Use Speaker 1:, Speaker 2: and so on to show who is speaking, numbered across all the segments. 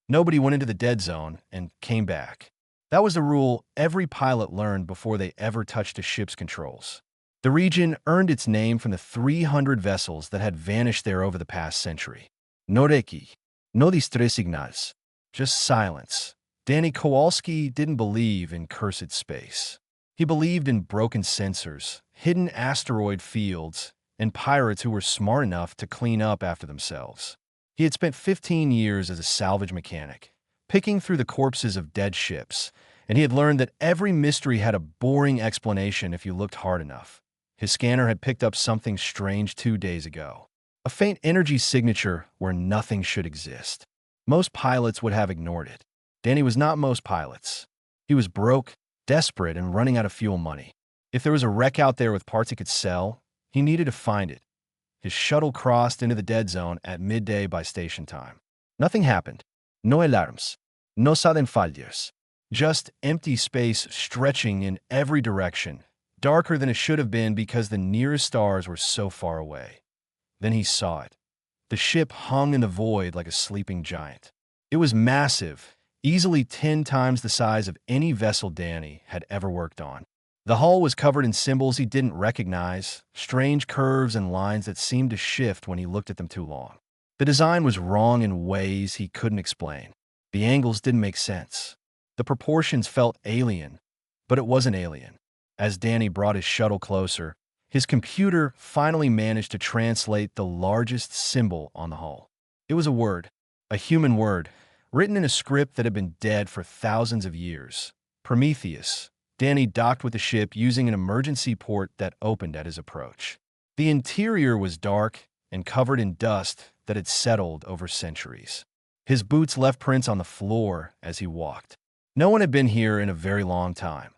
Speaker 1: Nobody went into the dead zone and came back. That was the rule every pilot learned before they ever touched a ship's controls. The region earned its name from the 300 vessels that had vanished there over the past century. No reki, no distress signals, just silence. Danny Kowalski didn't believe in cursed space. He believed in broken sensors, hidden asteroid fields, and pirates who were smart enough to clean up after themselves. He had spent 15 years as a salvage mechanic, picking through the corpses of dead ships, and he had learned that every mystery had a boring explanation if you looked hard enough. His scanner had picked up something strange 2 days ago. A faint energy signature where nothing should exist. Most pilots would have ignored it. Danny was not most pilots. He was broke, desperate, and running out of fuel money. If there was a wreck out there with parts he could sell, he needed to find it. His shuttle crossed into the dead zone at midday by station time. Nothing happened. No alarms. No sudden failures. Just empty space stretching in every direction, darker than it should have been because the nearest stars were so far away. Then he saw it. The ship hung in the void like a sleeping giant. It was massive, easily 10 times the size of any vessel Danny had ever worked on. The hull was covered in symbols he didn't recognize, strange curves and lines that seemed to shift when he looked at them too long. The design was wrong in ways he couldn't explain. The angles didn't make sense. The proportions felt alien, but it wasn't alien. As Danny brought his shuttle closer, his computer finally managed to translate the largest symbol on the hull. It was a word, a human word, written in a script that had been dead for thousands of years. Prometheus. Danny docked with the ship using an emergency port that opened at his approach. The interior was dark and covered in dust that had settled over centuries. His boots left prints on the floor as he walked. No one had been here in a very long time.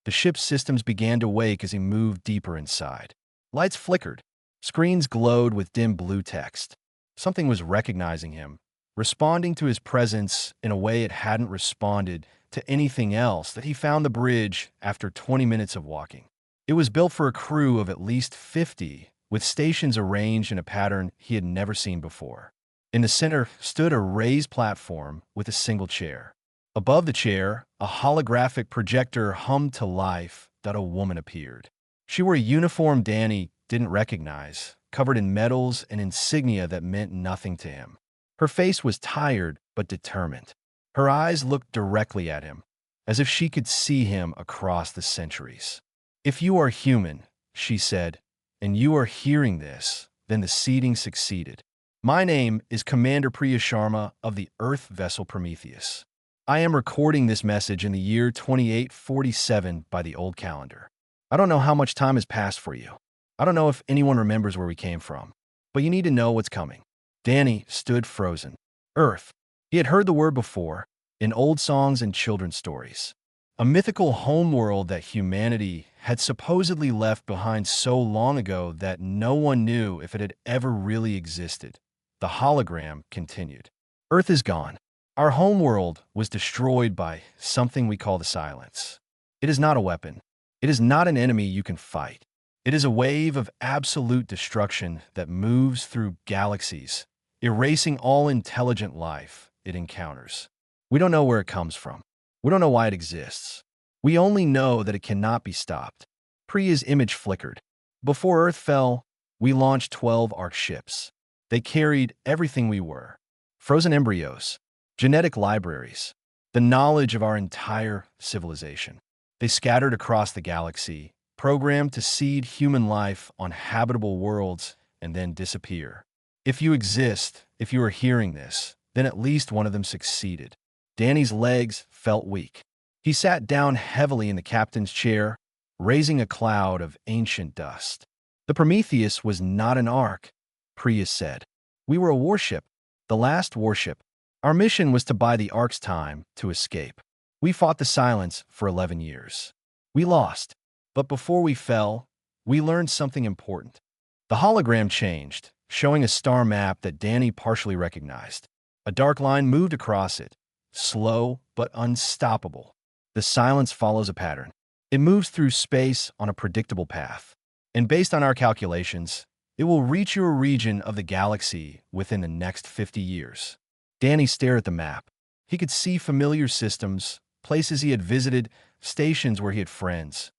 Speaker 1: The ship's systems began to wake as he moved deeper inside. Lights flickered. Screens glowed with dim blue text. Something was recognizing him, responding to his presence in a way it hadn't responded to anything else that he found the bridge after 20 minutes of walking. It was built for a crew of at least 50, with stations arranged in a pattern he had never seen before. In the center stood a raised platform with a single chair. Above the chair, a holographic projector hummed to life that a woman appeared. She wore a uniform Danny didn't recognize, covered in medals and insignia that meant nothing to him. Her face was tired but determined. Her eyes looked directly at him, as if she could see him across the centuries. "If you are human," she said, "and you are hearing this, then the seeding succeeded. My name is Commander Priya Sharma of the Earth vessel Prometheus. I am recording this message in the year 2847 by the old calendar. I don't know how much time has passed for you. I don't know if anyone remembers where we came from, but you need to know what's coming." Danny stood frozen. Earth. He had heard the word before, in old songs and children's stories. A mythical homeworld that humanity had supposedly left behind so long ago that no one knew if it had ever really existed. The hologram continued. Earth is gone. Our homeworld was destroyed by something we call the Silence. It is not a weapon. It is not an enemy you can fight. It is a wave of absolute destruction that moves through galaxies, erasing all intelligent life it encounters. We don't know where it comes from. We don't know why it exists. We only know that it cannot be stopped. Priya's image flickered. Before Earth fell, we launched 12 Ark ships. They carried everything we were. Frozen embryos, genetic libraries, the knowledge of our entire civilization. They scattered across the galaxy, programmed to seed human life on habitable worlds and then disappear. If you exist, if you are hearing this, then at least one of them succeeded. Danny's legs felt weak. He sat down heavily in the captain's chair, raising a cloud of ancient dust. The Prometheus was not an Ark, Priya said. We were a warship, the last warship. Our mission was to buy the Ark's time to escape. We fought the Silence for 11 years. We lost, but before we fell, we learned something important. The hologram changed, showing a star map that Danny partially recognized. A dark line moved across it, slow but unstoppable. The Silence follows a pattern. It moves through space on a predictable path. And based on our calculations, it will reach your region of the galaxy within the next 50 years. Danny stared at the map. He could see familiar systems, places he had visited, stations where he had friends.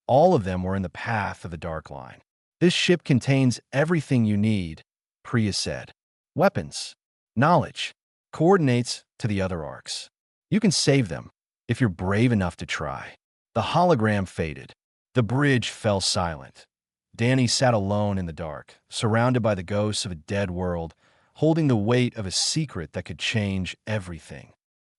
Speaker 1: All of them were in the path of the Dark Line. This ship contains everything you need, Priya said. Weapons, knowledge, coordinates to the other arcs. You can save them, if you're brave enough to try. The hologram faded. The bridge fell silent. Danny sat alone in the dark, surrounded by the ghosts of a dead world, holding the weight of a secret that could change everything.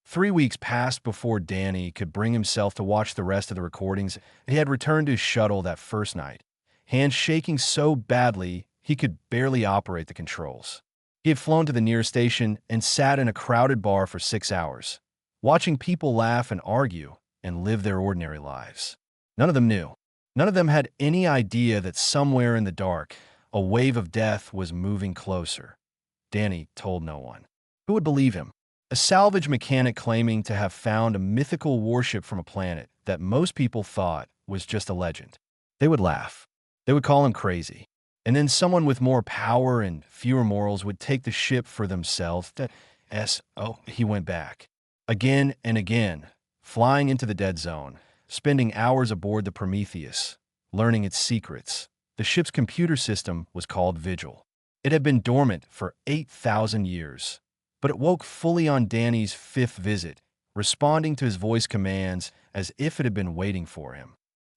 Speaker 1: 3 weeks passed before Danny could bring himself to watch the rest of the recordings. He had returned to his shuttle that first night, hands shaking so badly he could barely operate the controls. He had flown to the nearest station and sat in a crowded bar for 6 hours, watching people laugh and argue and live their ordinary lives. None of them knew. None of them had any idea that somewhere in the dark, a wave of death was moving closer. Danny told no one. Who would believe him? A salvage mechanic claiming to have found a mythical warship from a planet that most people thought was just a legend. They would laugh. They would call him crazy. And then someone with more power and fewer morals would take the ship for themselves. He went back. Again and again, flying into the dead zone, spending hours aboard the Prometheus, learning its secrets. The ship's computer system was called Vigil. It had been dormant for 8,000 years, but it woke fully on Danny's 5th visit, responding to his voice commands as if it had been waiting for him.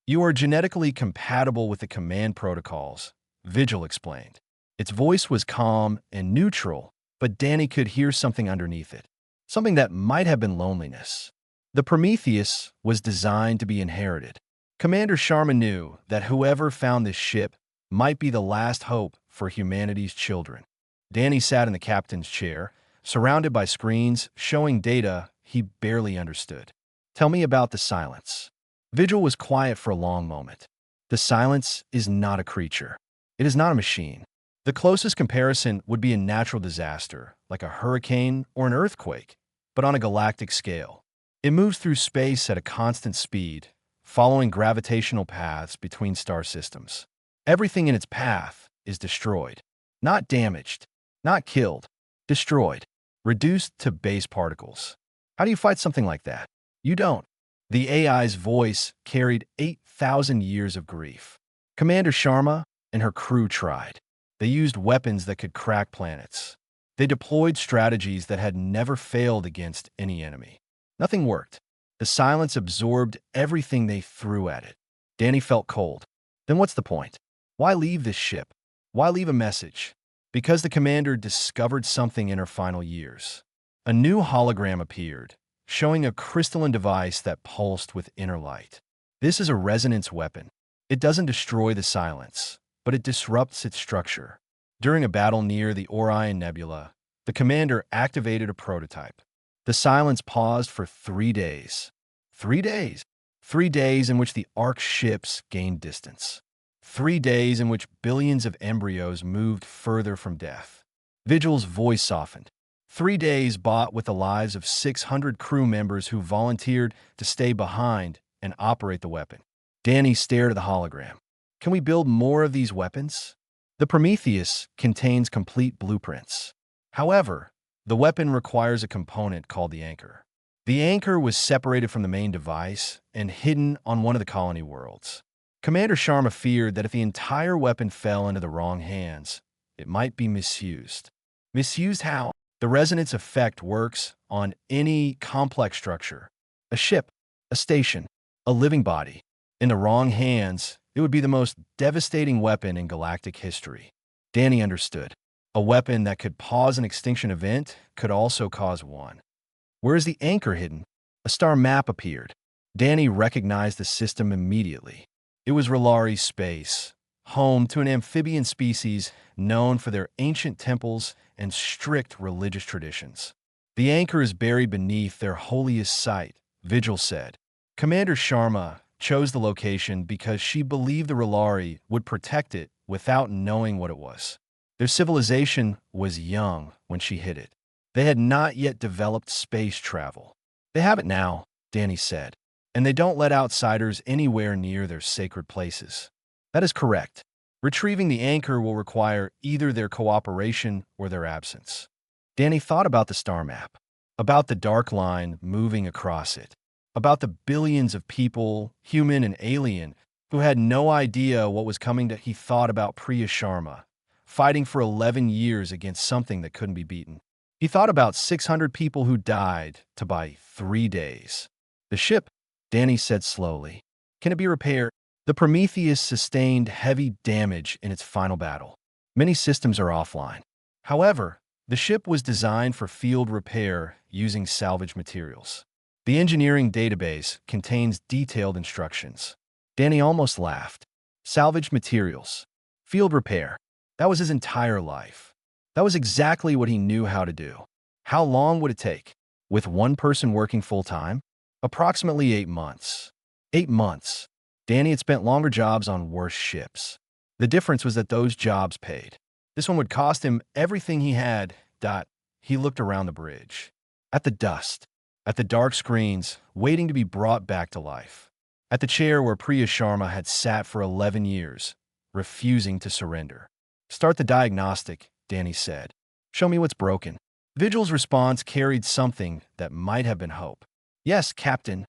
Speaker 1: You are genetically compatible with the command protocols, Vigil explained. Its voice was calm and neutral, but Danny could hear something underneath it, something that might have been loneliness. The Prometheus was designed to be inherited. Commander Sharma knew that whoever found this ship might be the last hope for humanity's children. Danny sat in the captain's chair, surrounded by screens showing data he barely understood. Tell me about the silence. Vigil was quiet for a long moment. The silence is not a creature. It is not a machine. The closest comparison would be a natural disaster, like a hurricane or an earthquake, but on a galactic scale. It moves through space at a constant speed, following gravitational paths between star systems. Everything in its path is destroyed. Not damaged, not killed, destroyed, reduced to base particles. How do you fight something like that? You don't. The AI's voice carried 8,000 years of grief. Commander Sharma and her crew tried. They used weapons that could crack planets. They deployed strategies that had never failed against any enemy. Nothing worked. The silence absorbed everything they threw at it. Danny felt cold. Then what's the point? Why leave this ship? Why leave a message? Because the commander discovered something in her final years. A new hologram appeared, showing a crystalline device that pulsed with inner light. This is a resonance weapon. It doesn't destroy the silence, but it disrupts its structure. During a battle near the Orion Nebula, the commander activated a prototype. The silence paused for 3 days. 3 days. 3 days in which the Ark ships gained distance. 3 days in which billions of embryos moved further from death. Vigil's voice softened. 3 days bought with the lives of 600 crew members who volunteered to stay behind and operate the weapon. Danny stared at the hologram. Can we build more of these weapons? The Prometheus contains complete blueprints. However, the weapon requires a component called the anchor. The anchor was separated from the main device and hidden on one of the colony worlds. Commander Sharma feared that if the entire weapon fell into the wrong hands, it might be misused. Misused how? The resonance effect works on any complex structure. A ship, a station, a living body. In the wrong hands, it would be the most devastating weapon in galactic history. Danny understood. A weapon that could pause an extinction event could also cause one. Where is the anchor hidden? A star map appeared. Danny recognized the system immediately. It was Relari space, home to an amphibian species known for their ancient temples and strict religious traditions. The anchor is buried beneath their holiest site, Vigil said. Commander Sharma chose the location because she believed the Relari would protect it without knowing what it was. Their civilization was young when she hit it. They had not yet developed space travel. They have it now, Danny said, and they don't let outsiders anywhere near their sacred places. That is correct. Retrieving the anchor will require either their cooperation or their absence. Danny thought about the star map. about the dark line moving across it, about the billions of people, human and alien, who had no idea what was coming. He thought about Priya Sharma, fighting for 11 years against something that couldn't be beaten. He thought about 600 people who died to buy 3 days. The ship, Danny said slowly. Can it be repaired? The Prometheus sustained heavy damage in its final battle. Many systems are offline. However, the ship was designed for field repair using salvage materials. The engineering database contains detailed instructions. Danny almost laughed. Salvage materials. Field repair. That was his entire life. That was exactly what he knew how to do. How long would it take? With one person working full-time? Approximately 8 months. 8 months. Danny had spent longer jobs on worse ships. The difference was that those jobs paid. This one would cost him everything he had. He looked around the bridge. At the dust. At the dark screens, waiting to be brought back to life. At the chair where Priya Sharma had sat for 11 years, refusing to surrender. Start the diagnostic, Danny said. Show me what's broken. Vigil's response carried something that might have been hope. Yes, Captain.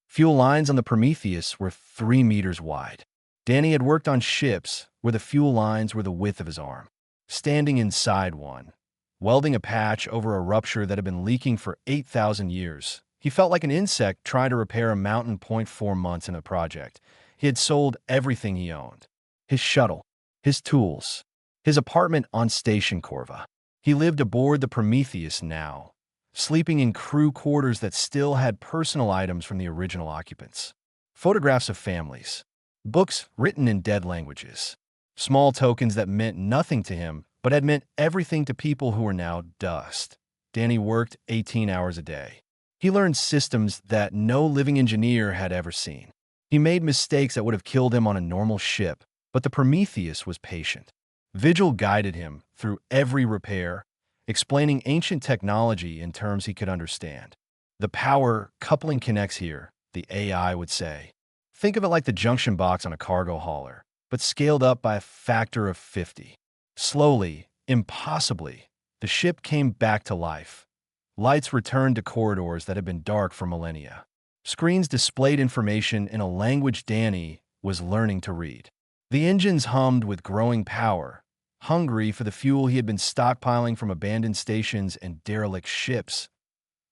Speaker 1: Fuel lines on the Prometheus were 3 meters wide. Danny had worked on ships where the fuel lines were the width of his arm. Standing inside one, welding a patch over a rupture that had been leaking for 8,000 years, he felt like an insect trying to repair a mountain. 4 months in a project. He had sold everything he owned. His shuttle, his tools, his apartment on Station Corva. He lived aboard the Prometheus now, sleeping in crew quarters that still had personal items from the original occupants. Photographs of families, books written in dead languages, small tokens that meant nothing to him but had meant everything to people who were now dust. Danny worked 18 hours a day. He learned systems that no living engineer had ever seen. He made mistakes that would have killed him on a normal ship, but the Prometheus was patient. Vigil guided him through every repair, explaining ancient technology in terms he could understand. The power coupling connects here, the AI would say. Think of it like the junction box on a cargo hauler, but scaled up by a factor of 50. Slowly, impossibly, the ship came back to life. Lights returned to corridors that had been dark for millennia. Screens displayed information in a language Danny was learning to read. The engines hummed with growing power, hungry for the fuel he had been stockpiling from abandoned stations and derelict ships.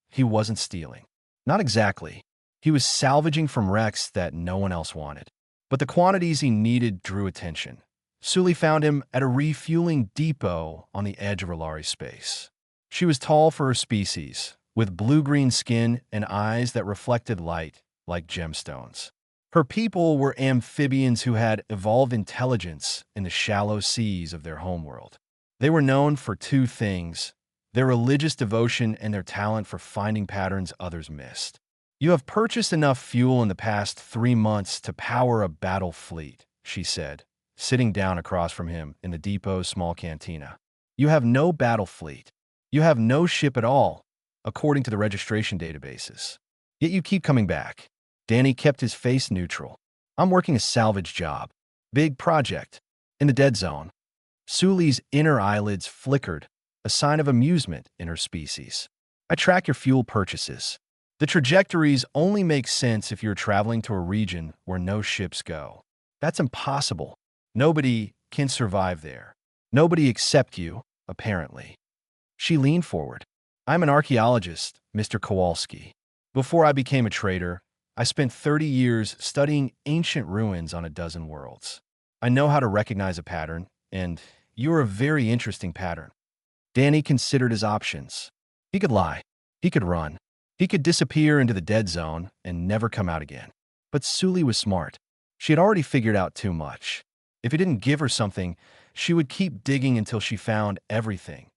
Speaker 1: He wasn't stealing. Not exactly. He was salvaging from wrecks that no one else wanted. But the quantities he needed drew attention. Sully found him at a refueling depot on the edge of R'Lari space. She was tall for her species, with blue-green skin and eyes that reflected light like gemstones. Her people were amphibians who had evolved intelligence in the shallow seas of their homeworld. They were known for 2 things: their religious devotion and their talent for finding patterns others missed. You have purchased enough fuel in the past 3 months to power a battle fleet, she said, sitting down across from him in the depot's small cantina. You have no battle fleet. You have no ship at all, according to the registration databases. Yet you keep coming back. Danny kept his face neutral. I'm working a salvage job. Big project. In the dead zone. Sully's inner eyelids flickered, a sign of amusement in her species. I track your fuel purchases. The trajectories only make sense if you're traveling to a region where no ships go. That's impossible. Nobody can survive there. Nobody except you, apparently. She leaned forward. I'm an archaeologist, Mr. Kowalski. Before I became a trader, I spent 30 years studying ancient ruins on a dozen worlds. I know how to recognize a pattern, and you're a very interesting pattern. Danny considered his options. He could lie. He could run. He could disappear into the dead zone and never come out again. But Sully was smart. She had already figured out too much. If he didn't give her something, she would keep digging until she found everything.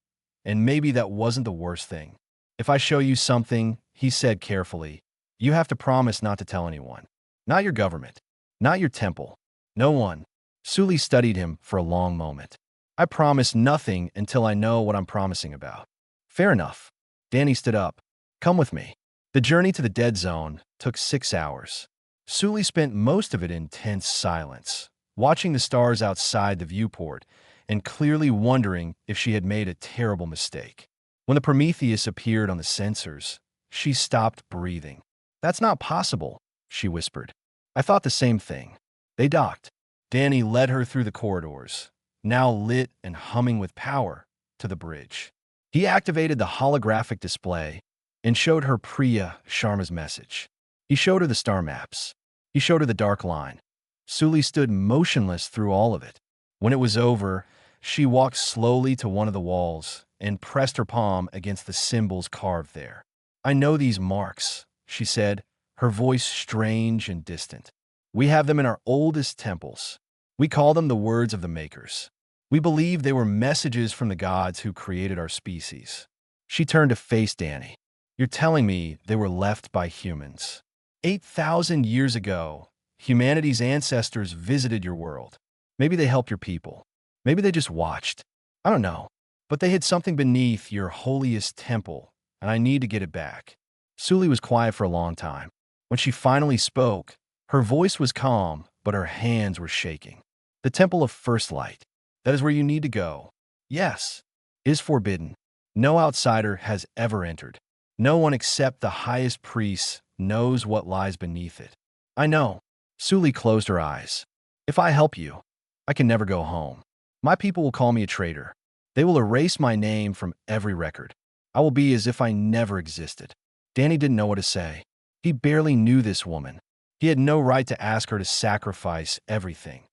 Speaker 1: And maybe that wasn't the worst thing. If I show you something, he said carefully, you have to promise not to tell anyone. Not your government. Not your temple. No one. Sully studied him for a long moment. I promise nothing until I know what I'm promising about. Fair enough. Danny stood up. Come with me. The journey to the dead zone took 6 hours. Sully spent most of it in tense silence, watching the stars outside the viewport and clearly wondering if she had made a terrible mistake. When the Prometheus appeared on the sensors, she stopped breathing. "That's not possible," she whispered. "I thought the same thing." They docked. Danny led her through the corridors, now lit and humming with power, to the bridge. He activated the holographic display and showed her Priya Sharma's message. He showed her the star maps. He showed her the dark line. Suli stood motionless through all of it. When it was over, she walked slowly to one of the walls and pressed her palm against the symbols carved there. "I know these marks," she said, her voice strange and distant. "We have them in our oldest temples. We call them the words of the makers. We believe they were messages from the gods who created our species." She turned to face Danny. "You're telling me they were left by humans. 8,000 years ago, humanity's ancestors visited your world. Maybe they helped your people. Maybe they just watched. I don't know. But they hid something beneath your holiest temple, and I need to get it back." Suli was quiet for a long time. When she finally spoke, her voice was calm, but her hands were shaking. "The Temple of First Light. That is where you need to go. Yes, it is forbidden. No outsider has ever entered. No one except the highest priests knows what lies beneath it." "I know." Suli closed her eyes. "If I help you, I can never go home. My people will call me a traitor. They will erase my name from every record. I will be as if I never existed." Danny didn't know what to say. He barely knew this woman. He had no right to ask her to sacrifice everything.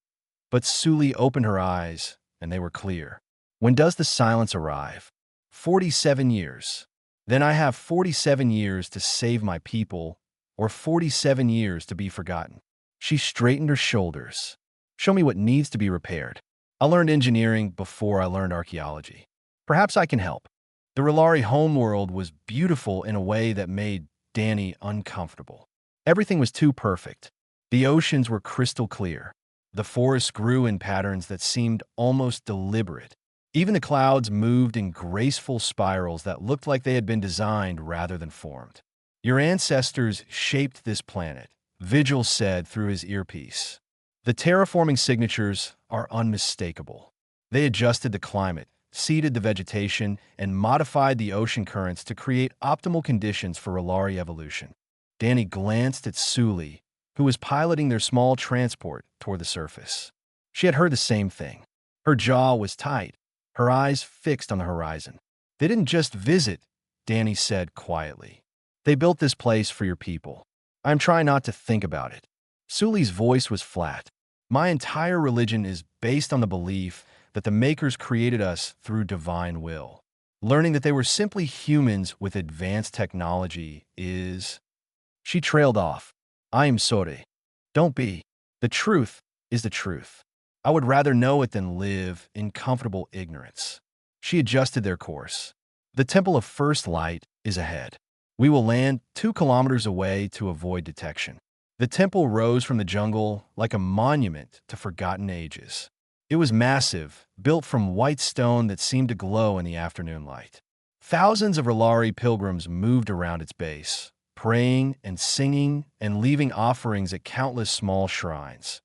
Speaker 1: But Suli opened her eyes, and they were clear. "When does the silence arrive?" 47 years. Then I have 47 years to save my people, or 47 years to be forgotten." She straightened her shoulders. "Show me what needs to be repaired. I learned engineering before I learned archaeology. Perhaps I can help." The R'hllari homeworld was beautiful in a way that made Danny uncomfortable. Everything was too perfect. The oceans were crystal clear. The forests grew in patterns that seemed almost deliberate. Even the clouds moved in graceful spirals that looked like they had been designed rather than formed. "Your ancestors shaped this planet," Vigil said through his earpiece. "The terraforming signatures are unmistakable. They adjusted the climate, seeded the vegetation, and modified the ocean currents to create optimal conditions for R'hllari evolution." Danny glanced at Suli, who was piloting their small transport toward the surface. She had heard the same thing. Her jaw was tight, her eyes fixed on the horizon. "They didn't just visit," Danny said quietly. "They built this place for your people. I'm trying not to think about it." Suli's voice was flat. "My entire religion is based on the belief that the makers created us through divine will. Learning that they were simply humans with advanced technology is—" She trailed off. "I am sorry. Don't be. The truth is the truth. I would rather know it than live in comfortable ignorance." She adjusted their course. "The Temple of First Light is ahead. We will land 2 kilometers away to avoid detection." The temple rose from the jungle like a monument to forgotten ages. It was massive, built from white stone that seemed to glow in the afternoon light. Thousands of R'hllari pilgrims moved around its base, praying and singing and leaving offerings at countless small shrines.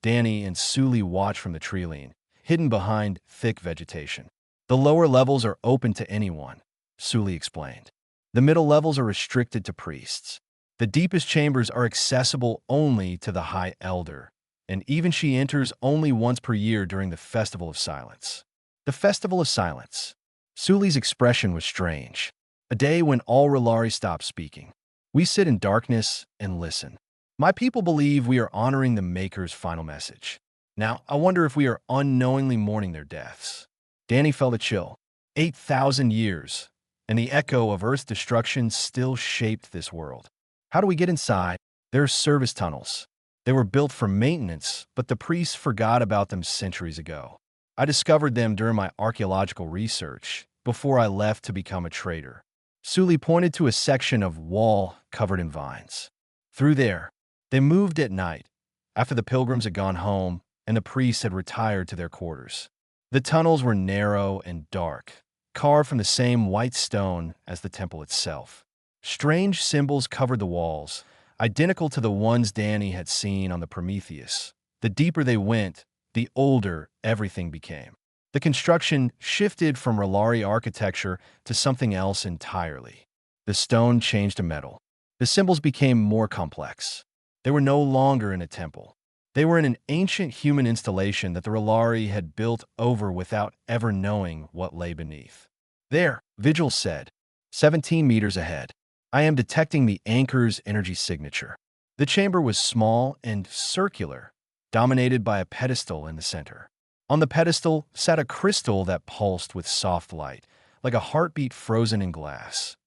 Speaker 1: Danny and Suli watched from the treeline, hidden behind thick vegetation. "The lower levels are open to anyone," Suli explained. "The middle levels are restricted to priests. The deepest chambers are accessible only to the High Elder, and even she enters only once per year during the Festival of Silence." The Festival of Silence. Suli's expression was strange. A day when all R'hllari stopped speaking. "We sit in darkness and listen. My people believe we are honoring the Maker's final message. Now, I wonder if we are unknowingly mourning their deaths." Danny felt a chill. 8,000 years, and the echo of Earth's destruction still shaped this world. "How do we get inside?" "There are service tunnels. They were built for maintenance, but the priests forgot about them centuries ago. I discovered them during my archaeological research, before I left to become a trader." Suli pointed to a section of wall covered in vines. "Through there." They moved at night, after the pilgrims had gone home and the priests had retired to their quarters. The tunnels were narrow and dark, carved from the same white stone as the temple itself. Strange symbols covered the walls, identical to the ones Danny had seen on the Prometheus. The deeper they went, the older everything became. The construction shifted from R'lyeh architecture to something else entirely. The stone changed to metal. The symbols became more complex. They were no longer in a temple. They were in an ancient human installation that the R'lyeh had built over without ever knowing what lay beneath. There, Vigil said, 17 meters ahead. I am detecting the anchor's energy signature. The chamber was small and circular, dominated by a pedestal in the center. On the pedestal sat a crystal that pulsed with soft light, like a heartbeat frozen in glass.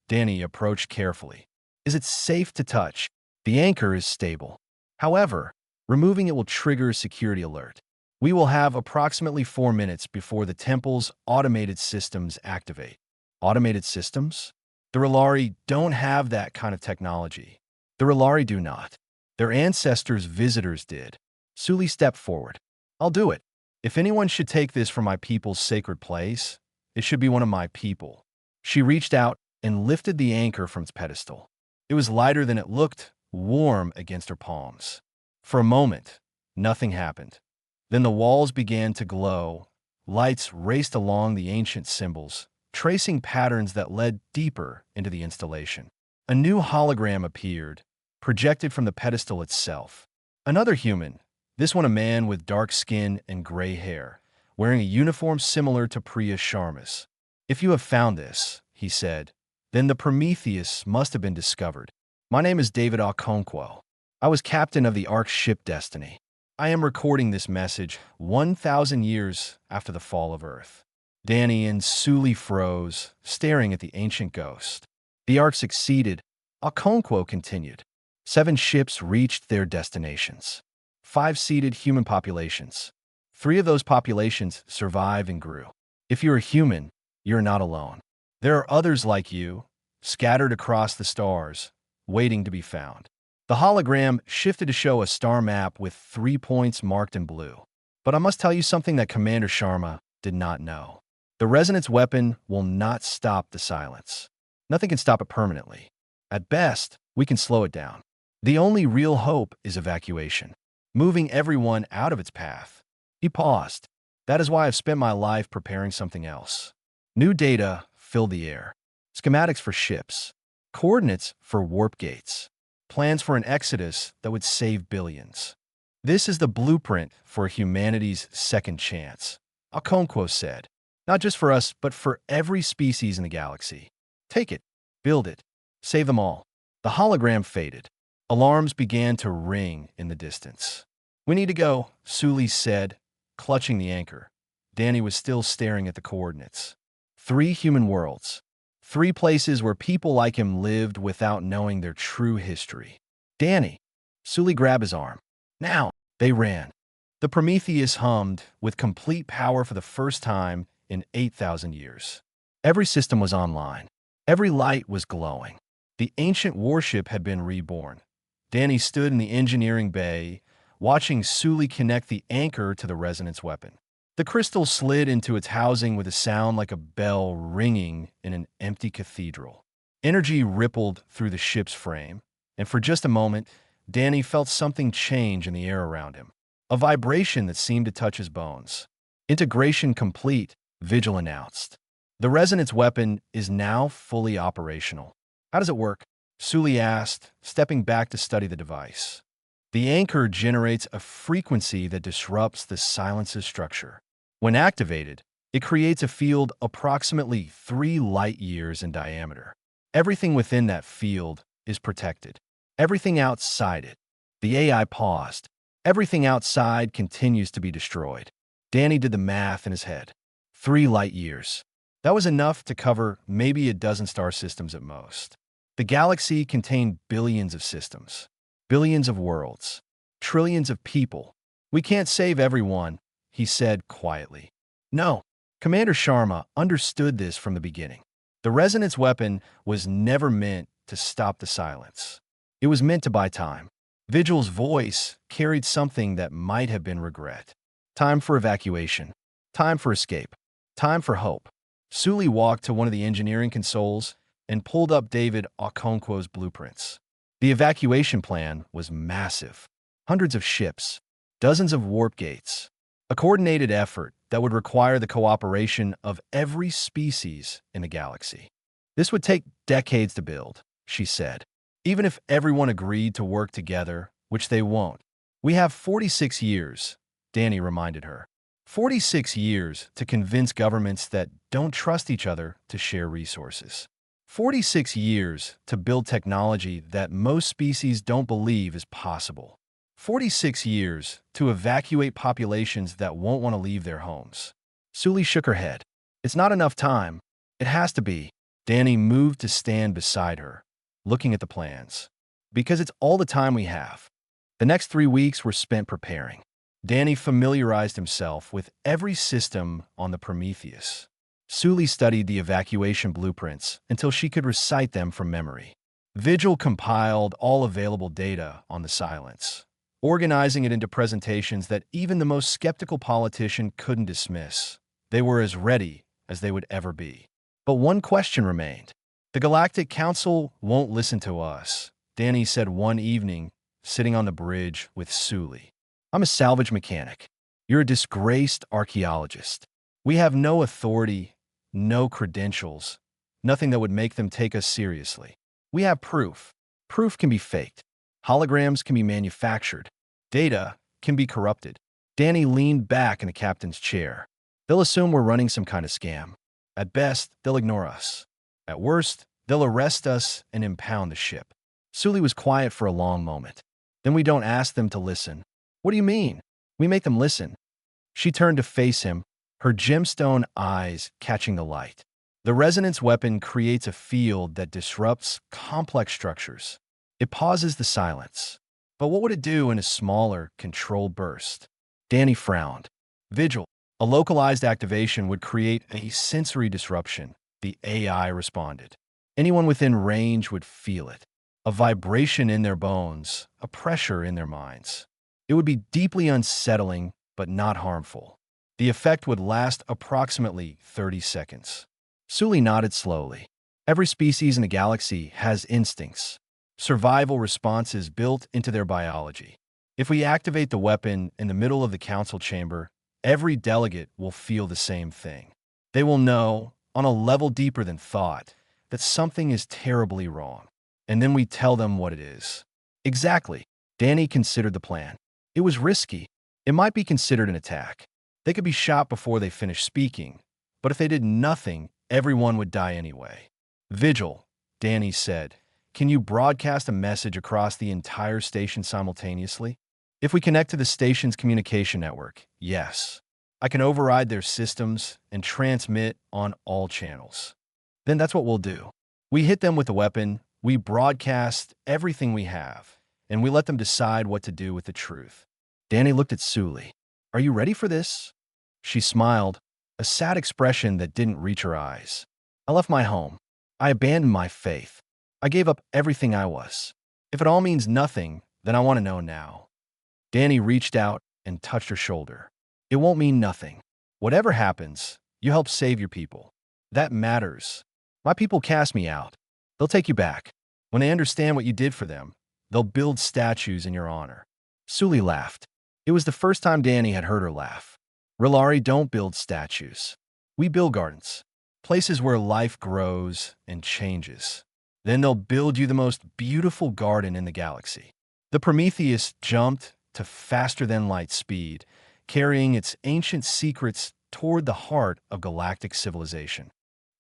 Speaker 1: Danny approached carefully. Is it safe to touch? The anchor is stable. However, removing it will trigger a security alert. We will have approximately 4 minutes before the temple's automated systems activate. Automated systems? The R'lyeh don't have that kind of technology. The R'lyeh do not. Their ancestors' visitors did. Sully stepped forward. I'll do it. If anyone should take this from my people's sacred place, it should be one of my people. She reached out and lifted the anchor from its pedestal. It was lighter than it looked, warm against her palms. For a moment, nothing happened. Then the walls began to glow. Lights raced along the ancient symbols, tracing patterns that led deeper into the installation. A new hologram appeared, projected from the pedestal itself. Another human, this one a man with dark skin and gray hair, wearing a uniform similar to Priya Sharma's. If you have found this, he said, then the Prometheus must have been discovered. My name is David Okonkwo. I was captain of the Ark ship Destiny. I am recording this message 1,000 years after the fall of Earth. Danny and Sully froze, staring at the ancient ghost. The Ark succeeded. Okonkwo continued. 7 ships reached their destinations. 5 seeded human populations. 3 of those populations survived and grew. If you're a human, you're not alone. There are others like you, scattered across the stars, waiting to be found. The hologram shifted to show a star map with 3 points marked in blue. But I must tell you something that Commander Sharma did not know. The resonance weapon will not stop the silence. Nothing can stop it permanently. At best, we can slow it down. The only real hope is evacuation, moving everyone out of its path. He paused. That is why I've spent my life preparing something else. New data filled the air. Schematics for ships. Coordinates for warp gates. Plans for an exodus that would save billions. This is the blueprint for humanity's second chance, Okonkwo said. Not just for us, but for every species in the galaxy. Take it. Build it. Save them all. The hologram faded. Alarms began to ring in the distance. We need to go, Sully said, clutching the anchor. Danny was still staring at the coordinates. 3 human worlds. 3 places where people like him lived without knowing their true history. Danny. Sully grabbed his arm. Now, they ran. The Prometheus hummed with complete power for the first time in 8,000 years. Every system was online. Every light was glowing. The ancient warship had been reborn. Danny stood in the engineering bay, watching Sully connect the anchor to the resonance weapon. The crystal slid into its housing with a sound like a bell ringing in an empty cathedral. Energy rippled through the ship's frame, and for just a moment, Danny felt something change in the air around him. A vibration that seemed to touch his bones. Integration complete, Vigil announced. The resonance weapon is now fully operational. How does it work? Sully asked, stepping back to study the device. The anchor generates a frequency that disrupts the silence's structure. When activated, it creates a field approximately 3 light years in diameter. Everything within that field is protected. Everything outside it. The AI paused. Everything outside continues to be destroyed. Danny did the math in his head. 3 light years. That was enough to cover maybe a dozen star systems at most. The galaxy contained billions of systems. Billions of worlds. Trillions of people. We can't save everyone, he said quietly. No, Commander Sharma understood this from the beginning. The resonance weapon was never meant to stop the silence. It was meant to buy time. Vigil's voice carried something that might have been regret. Time for evacuation. Time for escape. Time for hope. Sully walked to one of the engineering consoles and pulled up David Okonkwo's blueprints. The evacuation plan was massive. Hundreds of ships, dozens of warp gates, A coordinated effort that would require the cooperation of every species in the galaxy. This would take decades to build, she said. Even if everyone agreed to work together, which they won't. We have 46 years, Danny reminded her. 46 years to convince governments that don't trust each other to share resources. 46 years to build technology that most species don't believe is possible. 46 years to evacuate populations that won't want to leave their homes. Sully shook her head. It's not enough time. It has to be. Danny moved to stand beside her, looking at the plans. Because it's all the time we have. The next 3 weeks were spent preparing. Danny familiarized himself with every system on the Prometheus. Sully studied the evacuation blueprints until she could recite them from memory. Vigil compiled all available data on the silence, organizing it into presentations that even the most skeptical politician couldn't dismiss. They were as ready as they would ever be. But one question remained. The Galactic Council won't listen to us, Danny said one evening, sitting on the bridge with Sully. I'm a salvage mechanic. You're a disgraced archaeologist. We have no authority, no credentials, nothing that would make them take us seriously. We have proof. Proof can be faked. Holograms can be manufactured. Data can be corrupted. Danny leaned back in the captain's chair. They'll assume we're running some kind of scam. At best, they'll ignore us. At worst, they'll arrest us and impound the ship. Sully was quiet for a long moment. Then we don't ask them to listen. What do you mean? We make them listen. She turned to face him, her gemstone eyes catching the light. The resonance weapon creates a field that disrupts complex structures. It pauses the silence. But what would it do in a smaller, controlled burst? Danny frowned. Vigil. A localized activation would create a sensory disruption, the AI responded. Anyone within range would feel it. A vibration in their bones, a pressure in their minds. It would be deeply unsettling, but not harmful. The effect would last approximately 30 seconds. Sully nodded slowly. Every species in the galaxy has instincts, survival responses built into their biology. If we activate the weapon in the middle of the council chamber, every delegate will feel the same thing. They will know, on a level deeper than thought, that something is terribly wrong. And then we tell them what it is. Exactly. Danny considered the plan. It was risky. It might be considered an attack. They could be shot before they finished speaking, but if they did nothing, everyone would die anyway. Vigil, Danny said. Can you broadcast a message across the entire station simultaneously? If we connect to the station's communication network, yes. I can override their systems and transmit on all channels. Then that's what we'll do. We hit them with the weapon, we broadcast everything we have, and we let them decide what to do with the truth. Danny looked at Sully. Are you ready for this? She smiled, a sad expression that didn't reach her eyes. I left my home. I abandoned my faith. I gave up everything I was. If it all means nothing, then I want to know now. Danny reached out and touched her shoulder. It won't mean nothing. Whatever happens, you help save your people. That matters. My people cast me out. They'll take you back. When they understand what you did for them, they'll build statues in your honor. Sully laughed. It was the first time Danny had heard her laugh. Rilari don't build statues. We build gardens. Places where life grows and changes. Then they'll build you the most beautiful garden in the galaxy. The Prometheus jumped to faster-than-light speed, carrying its ancient secrets toward the heart of galactic civilization.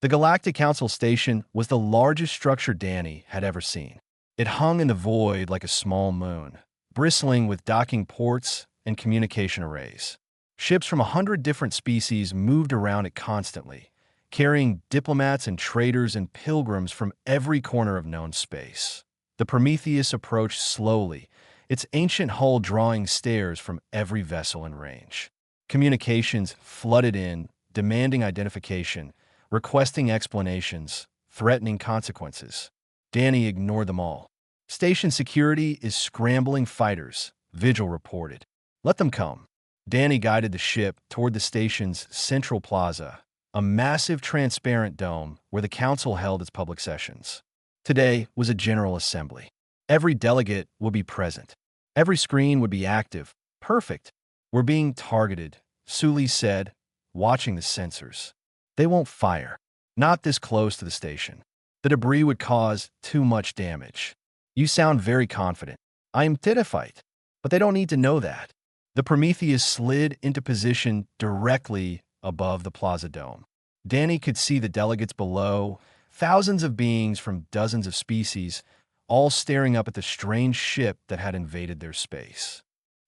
Speaker 1: The Galactic Council Station was the largest structure Danny had ever seen. It hung in the void like a small moon, bristling with docking ports and communication arrays. Ships from 100 different species moved around it constantly, carrying diplomats and traders and pilgrims from every corner of known space. The Prometheus approached slowly, its ancient hull drawing stares from every vessel in range. Communications flooded in, demanding identification, requesting explanations, threatening consequences. Danny ignored them all. Station security is scrambling fighters, Vigil reported. Let them come. Danny guided the ship toward the station's central plaza, a massive transparent dome where the council held its public sessions. Today was a general assembly. Every delegate would be present. Every screen would be active. Perfect. We're being targeted, Sully said, watching the sensors. They won't fire. Not this close to the station. The debris would cause too much damage. You sound very confident. I am terrified. But they don't need to know that. The Prometheus slid into position directly above the plaza dome. Danny could see the delegates below, thousands of beings from dozens of species, all staring up at the strange ship that had invaded their space.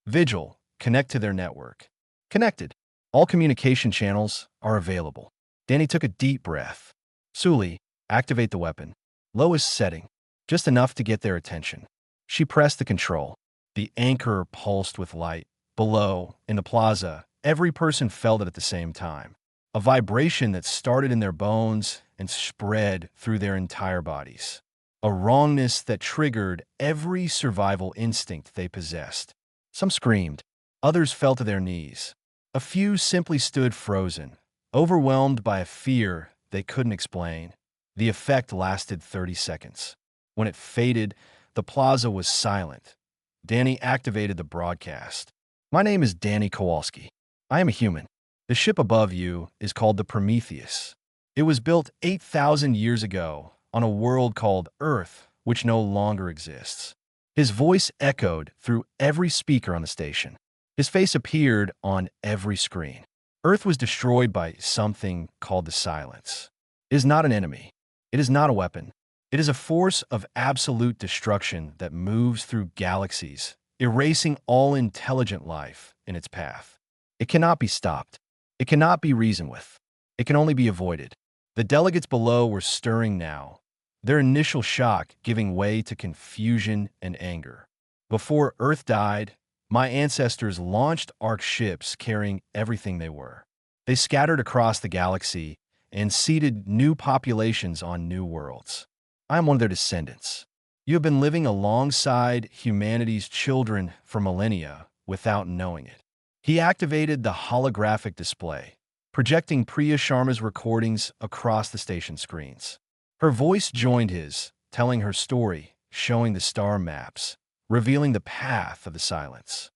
Speaker 1: Vigil, connect to their network. Connected. All communication channels are available. Danny took a deep breath. Sully, activate the weapon. Lowest setting, just enough to get their attention. She pressed the control. The anchor pulsed with light. Below, in the plaza, every person felt it at the same time. A vibration that started in their bones and spread through their entire bodies. A wrongness that triggered every survival instinct they possessed. Some screamed. Others fell to their knees. A few simply stood frozen, overwhelmed by a fear they couldn't explain. The effect lasted 30 seconds. When it faded, the plaza was silent. Danny activated the broadcast. My name is Danny Kowalski. I am a human. The ship above you is called the Prometheus. It was built 8,000 years ago on a world called Earth, which no longer exists. His voice echoed through every speaker on the station. His face appeared on every screen. Earth was destroyed by something called the Silence. It is not an enemy. It is not a weapon. It is a force of absolute destruction that moves through galaxies, erasing all intelligent life in its path. It cannot be stopped. It cannot be reasoned with. It can only be avoided. The delegates below were stirring now, their initial shock giving way to confusion and anger. Before Earth died, my ancestors launched Ark ships carrying everything they were. They scattered across the galaxy and seeded new populations on new worlds. I am one of their descendants. You have been living alongside humanity's children for millennia without knowing it. He activated the holographic display, projecting Priya Sharma's recordings across the station screens. Her voice joined his, telling her story, showing the star maps, revealing the path of the Silence.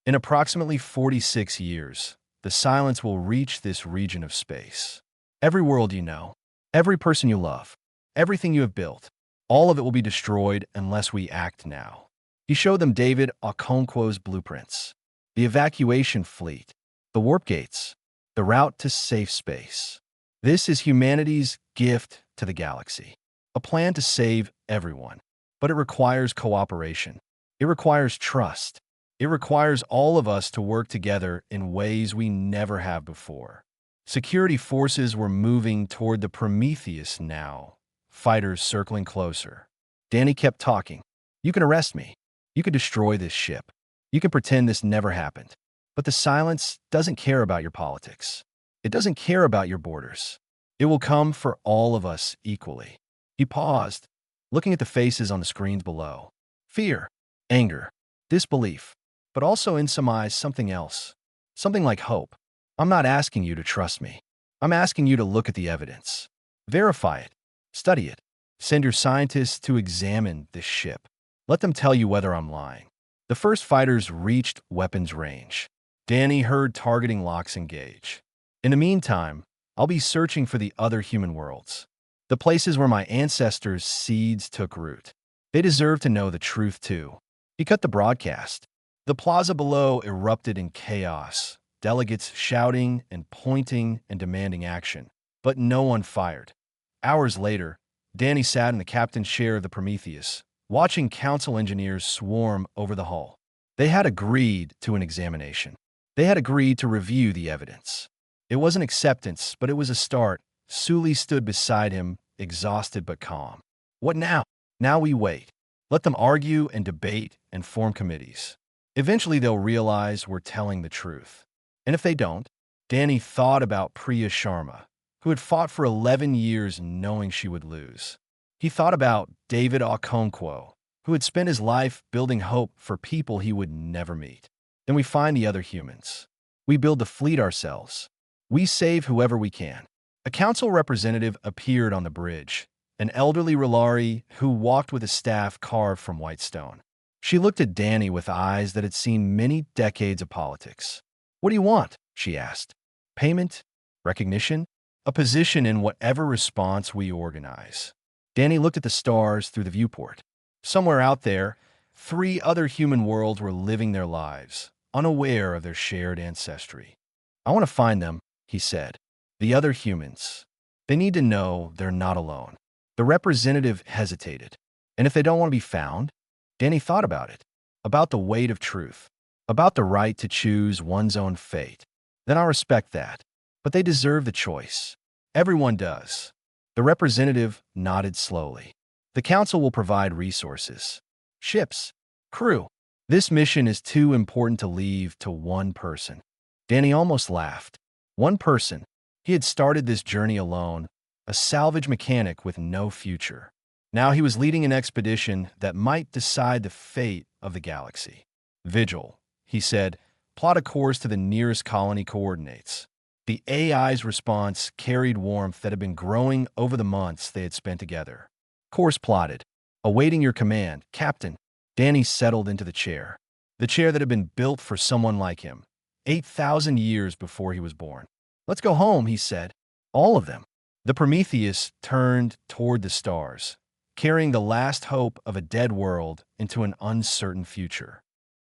Speaker 1: In approximately 46 years, the Silence will reach this region of space. Every world you know, every person you love, everything you have built, all of it will be destroyed unless we act now. He showed them David Okonkwo's blueprints, the evacuation fleet, the warp gates, the route to safe space. This is humanity's gift to the galaxy, a plan to save everyone. But it requires cooperation. It requires trust. It requires all of us to work together in ways we never have before. Security forces were moving toward the Prometheus now, fighters circling closer. Danny kept talking. You can arrest me. You can destroy this ship. You can pretend this never happened. But the Silence doesn't care about your politics. It doesn't care about your borders. It will come for all of us equally. He paused, looking at the faces on the screens below. Fear, anger, disbelief, but also in some eyes something else. Something like hope. I'm not asking you to trust me. I'm asking you to look at the evidence. Verify it. Study it. Send your scientists to examine this ship. Let them tell you whether I'm lying. The first fighters reached weapons range. Danny heard targeting locks engage. In the meantime, I'll be searching for the other human worlds. The places where my ancestors' seeds took root. They deserve to know the truth too. He cut the broadcast. The plaza below erupted in chaos, delegates shouting and pointing and demanding action. But no one fired. Hours later, Danny sat in the captain's chair of the Prometheus, watching council engineers swarm over the hull. They had agreed to an examination. They had agreed to review the evidence. It wasn't acceptance, but it was a start. Sully stood beside him, exhausted but calm. What now? Now we wait. Let them argue and debate and form committees. Eventually they'll realize we're telling the truth. And if they don't, Danny thought about Priya Sharma, who had fought for 11 years knowing she would lose. He thought about David Okonkwo, who had spent his life building hope for people he would never meet. Then we find the other humans. We build the fleet ourselves. We save whoever we can. A council representative appeared on the bridge, an elderly Relari who walked with a staff carved from white stone. She looked at Danny with eyes that had seen many decades of politics. What do you want? she asked. Payment? Recognition? A position in whatever response we organize. Danny looked at the stars through the viewport. Somewhere out there, 3 other human worlds were living their lives, unaware of their shared ancestry. I want to find them, he said. The other humans. They need to know they're not alone. The representative hesitated. And if they don't want to be found? Danny thought about the weight of truth, about the right to choose one's own fate. Then I'll respect that. But they deserve the choice. Everyone does. The representative nodded slowly. The council will provide resources. Ships. Crew. This mission is too important to leave to one person. Danny almost laughed. One person. He had started this journey alone, a salvage mechanic with no future. Now he was leading an expedition that might decide the fate of the galaxy. Vigil, he said, plot a course to the nearest colony coordinates. The AI's response carried warmth that had been growing over the months they had spent together. Course plotted. Awaiting your command, Captain. Danny settled into the chair that had been built for someone like him, 8,000 years before he was born. Let's go home, he said. All of them. The Prometheus turned toward the stars, carrying the last hope of a dead world into an uncertain future.